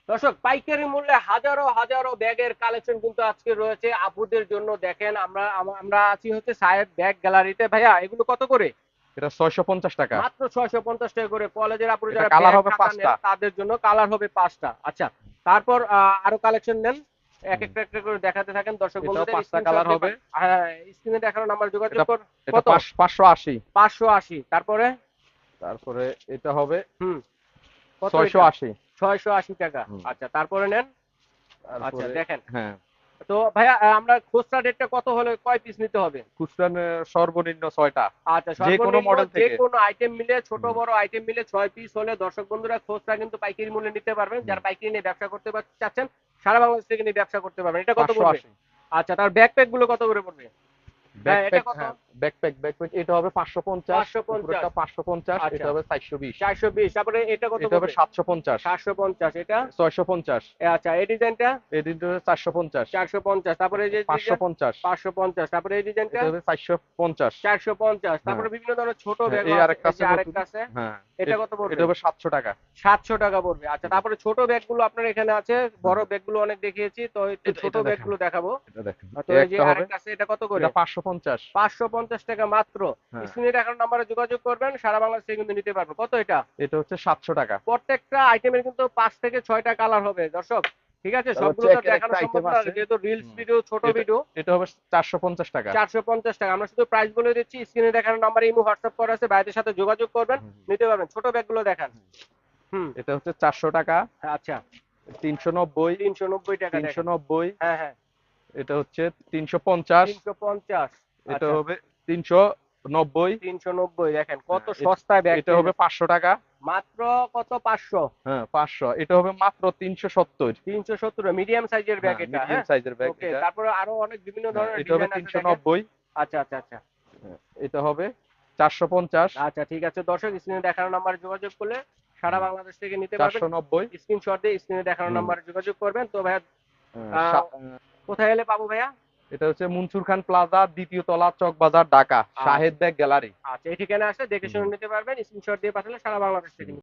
দর্শক, পাইকারি মূল্যে হাজারো হাজারো ব্যাগের কালেকশন কিন্তু আজকে রয়েছে আপুদের জন্য। দেখেন, আমরা আমরা আছি হচ্ছে সায়েদ ব্যাগ গ্যালারিতে। ভাইয়া, এগুলো কত করে? এটা 650 টাকা। মাত্র 650 টাকা করে। কলেজের আপুরা এটা যারা কালার ব্যাগ হবে খাতা নেন 5টা। তাদের জন্য কালার হবে 5টা। আচ্ছা, তারপর আরো কালেকশন নেন, এক একটা একটা করে দেখাতে থাকেন দর্শক এটাও বন্ধুদের। 5টা স্ক্রিনশট কালার দিয়ে হবে। হ্যাঁ, স্ক্রিনে দেখানো নাম্বার যোগাযোগ এটা কর। এটা কত? 580। 580। তারপরে তারপরে এটা হবে হুম, কত এটা? 680। 680 টাকা। হুম। আচ্ছা, তারপরে নেন। আচ্ছা, তারপরে দেখেন। হ্যাঁ, তো ভাইয়া, আমরা খুচরা রেটটা কত হলে কয় পিস নিতে হবে? খুচরা সর্বনিম্ন 6টা, আচ্ছা, যে কোনো সর্বনিম্ন মডেল যে থেকে। কোনো আইটেম মিলে, ছোট হুম, বড় আইটেম মিলে 6 পিস হলে দর্শক বন্ধুরা খুচরা কিন্তু পাইকারি মূল্যে নিতে পারবেন। হুম। যারা পাইকারি নিয়ে ব্যবসা করতে চাচ্ছেন, সারা বাংলাদেশ থেকে নিয়ে ব্যবসা করতে পারবেন। এটা কত পড়বে? 580। আচ্ছা, তার ব্যাকপ্যাক গুলো কত করে পড়বে? হ্যাঁ, এটা ব্যাকপ্যাক, কত? হ্যাঁ, ব্যাকপ্যাক এটা হবে 550। 550। উপরেরটা 550, আচ্ছা, এটা হবে 420। 420। তারপরে এটা কত এটা হবে পড়বে? 750। 750। এটা 650। আচ্ছা, এই ডিজাইনটা এই তিনটে হবে 450। 450। তারপরে এই যে ডিজাইন 550। 550। তারপরে এই ডিজাইনটা এটা হবে 450। 450। হ্যাঁ, তারপরে বিভিন্ন ধরনের ছোট হ্যাঁ, ব্যাগও এই আছে। আরেকটা এই আছে যে নতুন। আরেকটা আছে। হ্যাঁ, এটা কত এটা পড়বে? হবে 700 টাকা। 700 টাকা পড়বে। আচ্ছা, হুম, তারপরে ছোট ব্যাগগুলো আপনার এখানে আছে। হ্যাঁ, বড় ব্যাগগুলো অনেক দেখিয়েছি, তো একটু এটা ছোট এটা দেখেন, ব্যাগগুলো দেখাবো। এটা দেখেন, তো এই এই যে একটা হবে। আরেকটা আছে, এটা কত করে? এটা 550। 550 টাকা মাত্র। হ্যাঁ, স্ক্রিনে দেখানো নাম্বারে যোগাযোগ করবেন, সারা বাংলাদেশ থেকে কিন্তু নিতে পারবেন। কত এটা? এটা হচ্ছে 700 টাকা। প্রত্যেকটা আইটেমের কিন্তু 5 থেকে 6টা কালার হবে দর্শক। ঠিক আছে, তারপর সবগুলো তো চেকের দেখানো একটা সম্ভব আইটেম না, আছে। যেহেতু রিলস হুম, ভিডিও, ছোট এটা ভিডিও। এটা হবে 450 টাকা। 450 টাকা। আমরা শুধু প্রাইস বলে দিচ্ছি। স্ক্রিনে দেখানো নাম্বারে ইমো হোয়াটসঅ্যাপ করা আছে, ভাইদের সাথে যোগাযোগ করবেন, হুম, নিতে পারবেন। ছোট ব্যাগগুলো দেখান। হুম। হুম। এটা হচ্ছে 400 টাকা। আচ্ছা, 390। 390 টাকা দেখেন। 390। হ্যাঁ, হ্যাঁ। এটা হচ্ছে 350। 350। এটা আচ্ছা, হবে 390। 390 দেখেন কত হ্যাঁ, সস্তায় ব্যাগ এটা পেয়ে হবে যাচ্ছে। 500 টাকা। মাত্র কত? 500। হ্যাঁ, 500। এটা হবে মাত্র 370। 370 মিডিয়াম সাইজের ব্যাগ হ্যাঁ, এটা। মিডিয়াম হ্যাঁ, সাইজের ব্যাগ ওকে। এটা। তারপরে আরো অনেক বিভিন্ন হ্যাঁ, ধরনের এটা হবে ডিজাইন আছে, দেখেন। 390। আচ্ছা, আচ্ছা, আচ্ছা। হ্যাঁ, এটা হবে 450। আচ্ছা, ঠিক আছে দর্শক, স্ক্রিনে দেখানো নাম্বারে যোগাযোগ করলে সারা হুম, বাংলাদেশ থেকে নিতে পারবেন। 490। স্ক্রিনশট দিয়ে স্ক্রিনে দেখানো হুম। নাম্বারে যোগাযোগ করবেন। তো ভাইয়া, হ্যাঁ, আহ, কোথায় এলে পাবো ভাইয়া? এটা হচ্ছে মনসুর খান প্লাজা, দ্বিতীয় তলা, চকবাজার, ঢাকা, আচ্ছা, শাহেদ ব্যাগ গ্যালারি। আচ্ছা, এই ঠিকানা আসলে দেখে হুম, শুনে নিতে পারবেন। স্ক্রিনশট দিয়ে পাঠালে সারা বাংলাদেশ থেকে হুম।